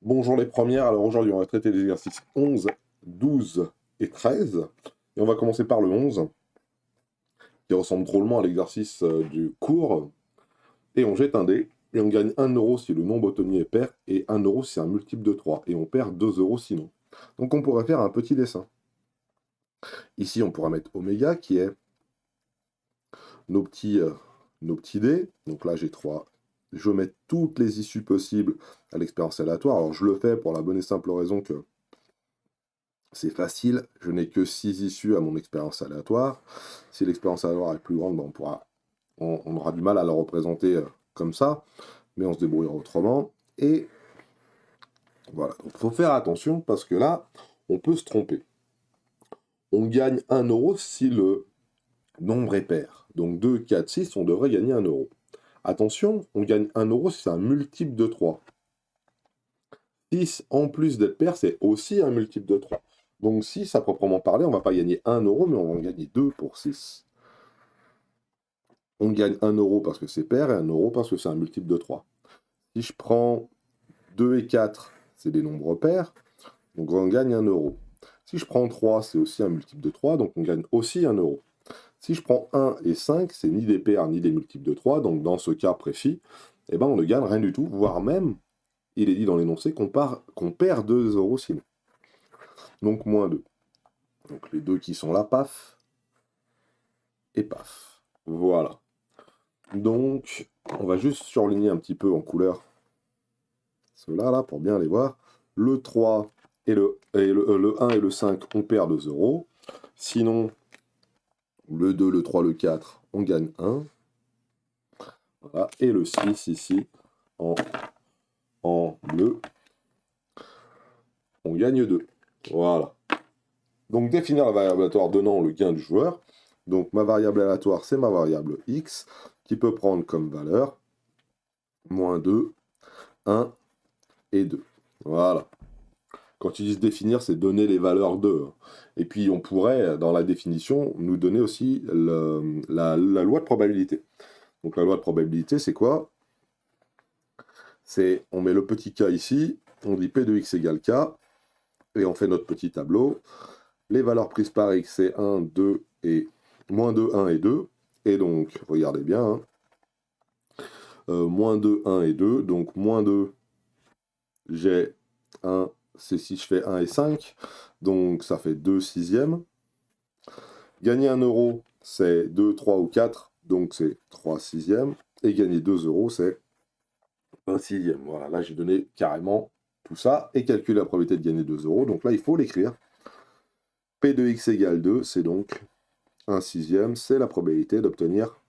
Bonjour les premières, alors aujourd'hui on va traiter les exercices 11, 12 et 13. Et on va commencer par le 11, qui ressemble drôlement à l'exercice du cours. Et on jette un dé, et on gagne 1 € si le nombre obtenu est pair, et 1 € si c'est un multiple de 3, et on perd 2 € sinon. Donc on pourrait faire un petit dessin. Ici on pourra mettre oméga, qui est nos petits dés. Donc là j'ai 3. Je vais mettre toutes les issues possibles à l'expérience aléatoire. Alors je le fais pour la bonne et simple raison que c'est facile, je n'ai que 6 issues à mon expérience aléatoire. Si l'expérience aléatoire est plus grande, ben on aura du mal à la représenter comme ça, mais on se débrouillera autrement. Et voilà, donc il faut faire attention parce que là, on peut se tromper. On gagne 1 € si le nombre est pair. Donc 2, 4, 6, on devrait gagner 1 €. Attention, on gagne 1 € si c'est un multiple de 3. 6, en plus d'être pair, c'est aussi un multiple de 3. Donc 6, à proprement parler, on ne va pas gagner 1 €, mais on va en gagner 2 pour 6. On gagne 1 € parce que c'est pair et 1 € parce que c'est un multiple de 3. Si je prends 2 et 4, c'est des nombres pairs, donc on gagne 1 €. Si je prends 3, c'est aussi un multiple de 3, donc on gagne aussi 1 €. Si je prends 1 et 5, c'est ni des pairs ni des multiples de 3, donc dans ce cas précis, eh ben on ne gagne rien du tout, voire même, il est dit dans l'énoncé qu'on perd 2 € sinon. Donc moins 2. Donc les deux qui sont là, paf, et paf. Voilà. Donc, on va juste surligner un petit peu en couleur ceux-là, là, pour bien les voir. Le 3 et le 1 et le 5, on perd 2 €. Sinon, le 2, le 3, le 4, on gagne 1. Voilà. Et le 6 ici, en bleu, on gagne 2. Voilà. Donc, définir la variable aléatoire donnant le gain du joueur. Donc, ma variable aléatoire, c'est ma variable x, qui peut prendre comme valeur moins 2, 1 et 2. Voilà. Quand ils disent définir, c'est donner les valeurs de. Et puis on pourrait, dans la définition, nous donner aussi la loi de probabilité. Donc la loi de probabilité, c'est quoi? C'est, on met le petit k ici, on dit P de x égale k, et on fait notre petit tableau. Les valeurs prises par x, c'est 1, 2 et moins 2, 1 et 2. Et donc, regardez bien, hein, moins 2, 1 et 2. Donc moins 2, j'ai 1, c'est si je fais 1 et 5. Donc ça fait 2 sixièmes. Gagner 1 €, c'est 2, 3 ou 4, donc c'est 3 sixièmes. Et gagner 2 €, c'est 1 sixième. Voilà, là j'ai donné carrément tout ça. Et calculer la probabilité de gagner 2 €. Donc là, il faut l'écrire. P de x égale 2, c'est donc 1 sixième. C'est la probabilité d'obtenir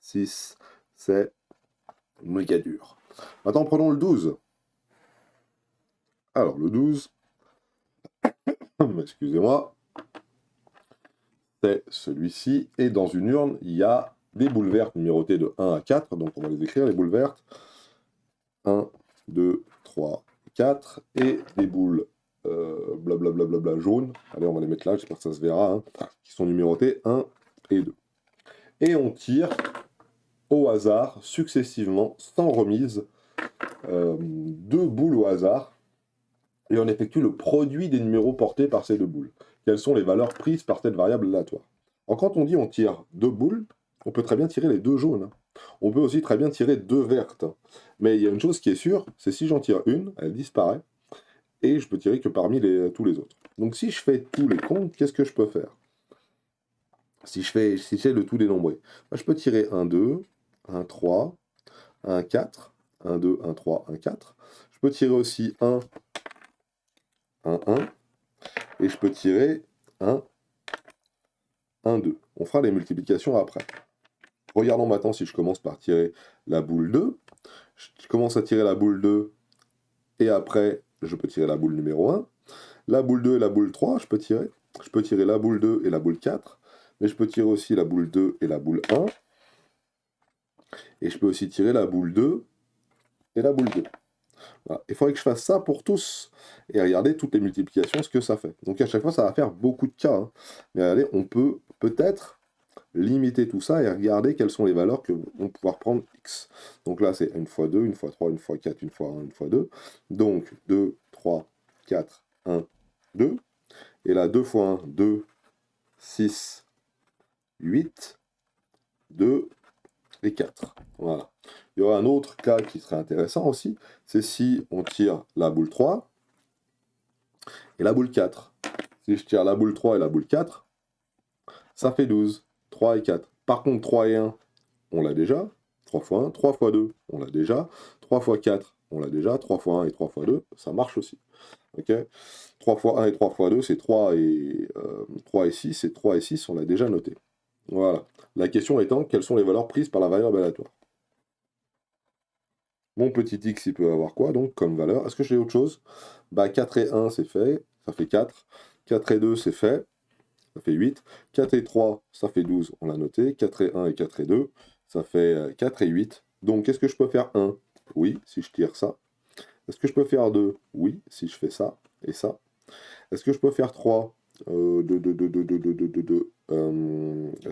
6. C'est méga dur. Maintenant, prenons le 12. Alors, le 12, excusez-moi, c'est celui-ci. Et dans une urne, il y a des boules vertes numérotées de 1 à 4. Donc on va les écrire, les boules vertes. 1, 2, 3, 4. Et des boules blablabla jaunes. Allez, on va les mettre là, j'espère que ça se verra. Hein, qui sont numérotées 1 et 2. Et on tire au hasard, successivement, sans remise, 2 boules au hasard. Et on effectue le produit des numéros portés par ces 2 boules. Quelles sont les valeurs prises par cette variable aléatoire? Alors quand on dit on tire 2 boules, on peut très bien tirer les 2 jaunes. On peut aussi très bien tirer 2 vertes. Mais il y a une chose qui est sûre, c'est si j'en tire une, elle disparaît, et je peux tirer que parmi tous les autres. Donc si je fais tous les comptes, qu'est-ce que je peux faire? Si j'ai le tout dénombré, je peux tirer 1, 2, 1, 3, 1, 4, 1, 2, 1, 3, 1, 4. Je peux tirer aussi 1, 1, 1. Et je peux tirer 1, 1, 2. On fera les multiplications après. Regardons maintenant si je commence par tirer la boule 2. Je commence à tirer la boule 2 et après je peux tirer la boule numéro 1. La boule 2 et la boule 3, je peux tirer. Je peux tirer la boule 2 et la boule 4. Mais je peux tirer aussi la boule 2 et la boule 1. Et je peux aussi tirer la boule 2 et la boule 2. Voilà. Il faudrait que je fasse ça pour tous. Et regardez toutes les multiplications, ce que ça fait. Donc à chaque fois, ça va faire beaucoup de cas. Hein. Mais regardez, on peut peut-être limiter tout ça et regarder quelles sont les valeurs que vont pouvoir prendre x. Donc là, c'est 1 fois 2, 1 fois 3, 1 fois 4, 1 fois 1, 1 fois 2. Donc 2, 3, 4, 1, 2. Et là, 2 fois 1, 2, 6, 8, 2 et 4. Voilà. Il y aura un autre cas qui serait intéressant aussi, c'est si on tire la boule 3 et la boule 4. Si je tire la boule 3 et la boule 4, ça fait 12. 3 et 4. Par contre, 3 et 1, on l'a déjà. 3 fois 1, 3 fois 2, on l'a déjà. 3 fois 4, on l'a déjà. 3 fois 1 et 3 fois 2, ça marche aussi. Ok, 3 fois 1 et 3 fois 2, c'est 3 et 6. Et 3 et 6, on l'a déjà noté. Voilà. La question étant, quelles sont les valeurs prises par la variable aléatoire? Mon petit x, il peut avoir quoi, donc, comme valeur? Est-ce que j'ai autre chose? Bah, 4 et 1, c'est fait. Ça fait 4. 4 et 2, c'est fait. Ça fait 8. 4 et 3, ça fait 12, on l'a noté. 4 et 1 et 4 et 2, ça fait 4 et 8. Donc, est-ce que je peux faire 1? Oui, si je tire ça. Est-ce que je peux faire 2? Oui, si je fais ça et ça. Est-ce que je peux faire 3? Est-ce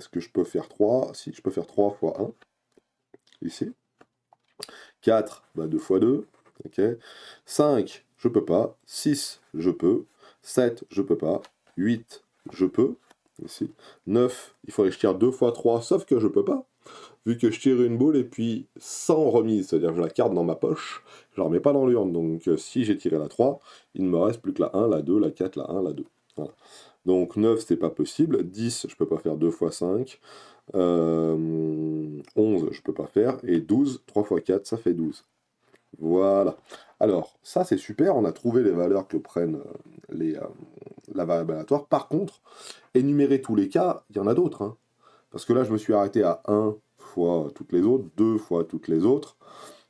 que je peux faire 3? Si, je peux faire 3 fois 1, ici. 4, bah 2 fois 2. Ok. 5, je peux pas. 6, je peux. 7, je peux pas. 8, je peux. Ici. 9, il faudrait que je tire 2 fois 3, sauf que je peux pas. Vu que je tire une boule et puis sans remise, c'est-à-dire que je la garde dans ma poche, je la remets pas dans l'urne. Donc si j'ai tiré la 3, il ne me reste plus que la 1, la 2, la 4, la 1, la 2. Voilà. Donc 9, c'est pas possible. 10, je peux pas faire 2 fois 5. 11, je peux pas faire. Et 12, 3 fois 4, ça fait 12. Voilà. Alors, ça c'est super, on a trouvé les valeurs que prennent la variable aléatoire. Par contre, énumérer tous les cas, il y en a d'autres, hein. Parce que là, je me suis arrêté à 1 fois toutes les autres, 2 fois toutes les autres,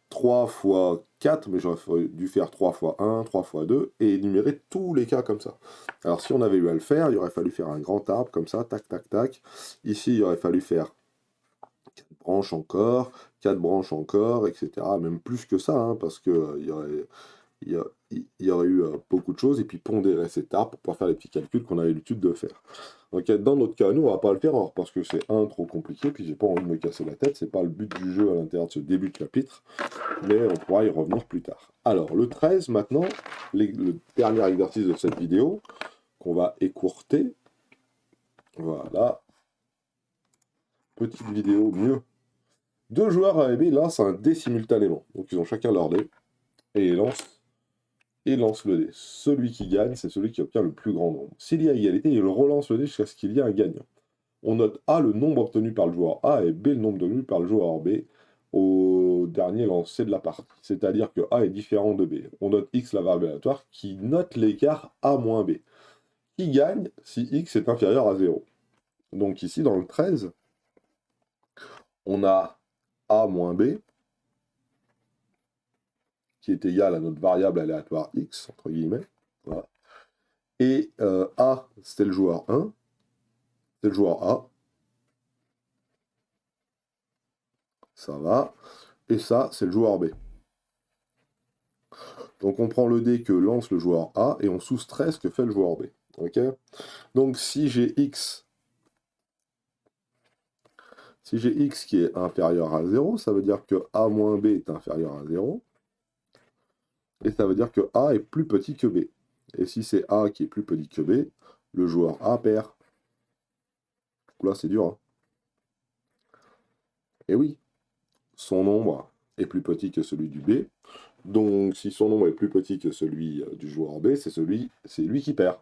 3 fois 4, mais j'aurais dû faire 3 fois 1, 3 fois 2, et énumérer tous les cas comme ça. Alors si on avait eu à le faire, il aurait fallu faire un grand arbre comme ça, tac, tac, tac. Ici, il aurait fallu faire 4 branches encore, 4 branches encore, etc. Même plus que ça, hein, parce que il y aurait eu beaucoup de choses, et puis pondérer cet arbre pour pouvoir faire les petits calculs qu'on a l'habitude de faire. Donc dans notre cas, nous, on va pas le faire, alors, parce que c'est trop compliqué, puis j'ai pas envie de me casser la tête, c'est pas le but du jeu à l'intérieur de ce début de chapitre, mais on pourra y revenir plus tard. Alors, le 13, maintenant, le dernier exercice de cette vidéo, qu'on va écourter. Voilà. Petite vidéo, mieux. Deux joueurs A et B lancent un dé simultanément. Donc ils ont chacun leur dé, et ils lancent le dé. Celui qui gagne, c'est celui qui obtient le plus grand nombre. S'il y a égalité, il relance le dé jusqu'à ce qu'il y ait un gagnant. On note A le nombre obtenu par le joueur A et B le nombre obtenu par le joueur B au dernier lancer de la partie. C'est-à-dire que A est différent de B. On note X la variable aléatoire qui note l'écart A moins B. Qui gagne si X est inférieur à 0. Donc ici, dans le 13, on a A moins B qui est égal à notre variable aléatoire X, entre guillemets. Voilà. Et A, c'était le joueur 1, c'est le joueur A. Ça va. Et ça, c'est le joueur B. Donc on prend le dé que lance le joueur A et on soustrait ce que fait le joueur B. Ok. Donc si j'ai X qui est inférieur à 0, ça veut dire que A moins B est inférieur à 0. Et ça veut dire que A est plus petit que B. Et si c'est A qui est plus petit que B, le joueur A perd. Là c'est dur, hein. Et oui, son nombre est plus petit que celui du B. Donc si son nombre est plus petit que celui du joueur B, c'est lui qui perd.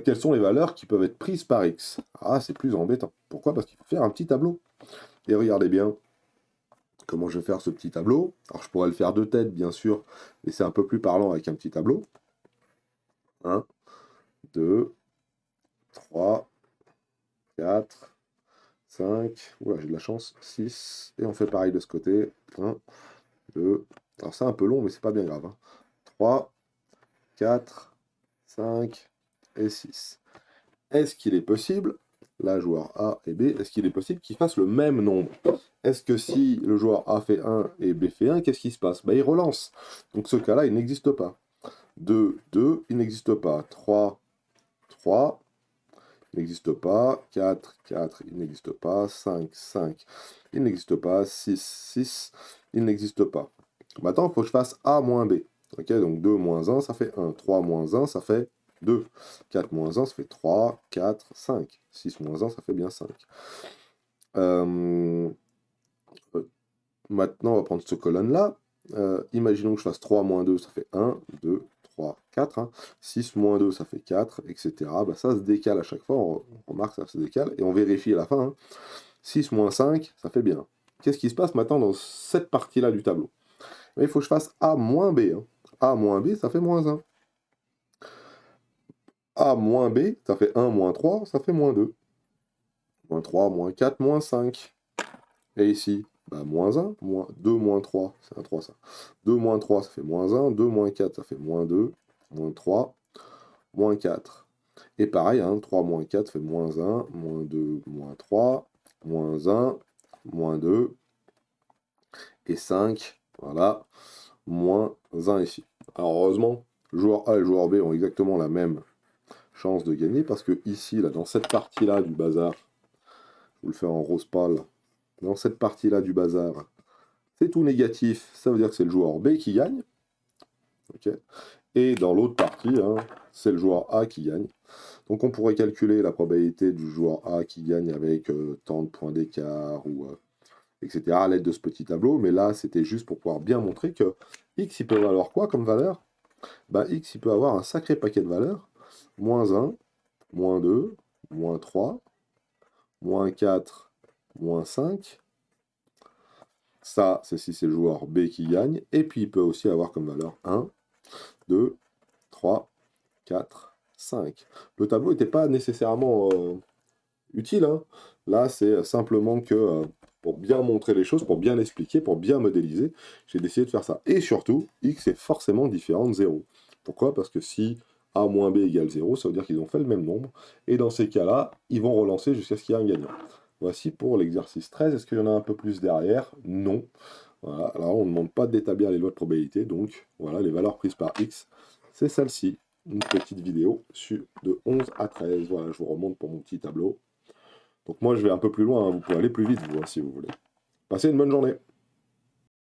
Quelles sont les valeurs qui peuvent être prises par X? Ah, c'est plus embêtant. Pourquoi? Parce qu'il faut faire un petit tableau. Et regardez bien comment je vais faire ce petit tableau. Alors je pourrais le faire de tête, bien sûr, mais c'est un peu plus parlant avec un petit tableau. 1, 2, 3, 4, 5, oula, j'ai de la chance, 6, et on fait pareil de ce côté. 1, 2, alors c'est un peu long, mais c'est pas bien grave, hein. 3, 4, 5 et 6. Est-ce qu'il est possible, là, joueur A et B, est-ce qu'il est possible qu'ils fassent le même nombre? Est-ce que si le joueur A fait 1 et B fait 1, qu'est-ce qui se passe? Il relance. Donc ce cas-là, il n'existe pas. 2, 2, il n'existe pas. 3, 3, n'existe pas. 4, 4, il n'existe pas. 5, 5, il n'existe pas. 6, 6, il n'existe pas. Maintenant, il faut que je fasse A moins B. Ok, donc 2 moins 1, ça fait 1. 3 moins 1, ça fait 2. 4 moins 1, ça fait 3, 4, 5. 6 moins 1, ça fait bien 5. Maintenant, on va prendre cette colonne-là. Imaginons que je fasse 3 moins 2, ça fait 1, 2, 3, 4. Hein. 6 moins 2, ça fait 4, etc. Bah, ça se décale à chaque fois. On remarque ça se décale. Et on vérifie à la fin. Hein. 6 moins 5, ça fait bien. Qu'est-ce qui se passe maintenant dans cette partie-là du tableau? Il faut que je fasse A moins B. Hein. A moins B, ça fait moins 1. A moins B, ça fait 1 moins 3, ça fait moins 2. Moins 3, moins 4, moins 5. Et ici, bah, moins 1, moins 2 moins 3, c'est un 3 ça. 2 moins 3, ça fait moins 1. 2 moins 4, ça fait moins 2. Moins 3, moins 4. Et pareil, hein, 3 moins 4 fait moins 1. Moins 2, moins 3. Moins 1, moins 2. Et 5, voilà, moins 1 ici. Alors heureusement, le joueur A et le joueur B ont exactement la même chance de gagner, parce que ici, là, dans cette partie-là du bazar, je vous le fais en rose pâle, dans cette partie-là du bazar, c'est tout négatif, ça veut dire que c'est le joueur B qui gagne. Okay. Et dans l'autre partie, hein, c'est le joueur A qui gagne. Donc on pourrait calculer la probabilité du joueur A qui gagne avec tant de points d'écart, ou etc. à l'aide de ce petit tableau. Mais là, c'était juste pour pouvoir bien montrer que X, il peut valoir quoi comme valeur? Bah, X, il peut avoir un sacré paquet de valeurs. Moins 1, moins 2, moins 3, moins 4, moins 5. Ça, c'est si c'est le joueur B qui gagne. Et puis, il peut aussi avoir comme valeur 1, 2, 3, 4, 5. Le tableau n'était pas nécessairement utile. Hein. Là, c'est simplement que pour bien montrer les choses, pour bien expliquer, pour bien modéliser, j'ai décidé de faire ça. Et surtout, X est forcément différent de 0. Pourquoi? Parce que si A moins B égale 0, ça veut dire qu'ils ont fait le même nombre. Et dans ces cas-là, ils vont relancer jusqu'à ce qu'il y ait un gagnant. Voici pour l'exercice 13. Est-ce qu'il y en a un peu plus derrière? Non. Voilà. Alors, on ne demande pas d'établir les lois de probabilité. Donc, voilà, les valeurs prises par X, c'est celle-ci. Une petite vidéo de 11 à 13. Voilà, je vous remonte pour mon petit tableau. Donc moi, je vais un peu plus loin. Hein. Vous pouvez aller plus vite, vous, si vous voulez. Passez une bonne journée.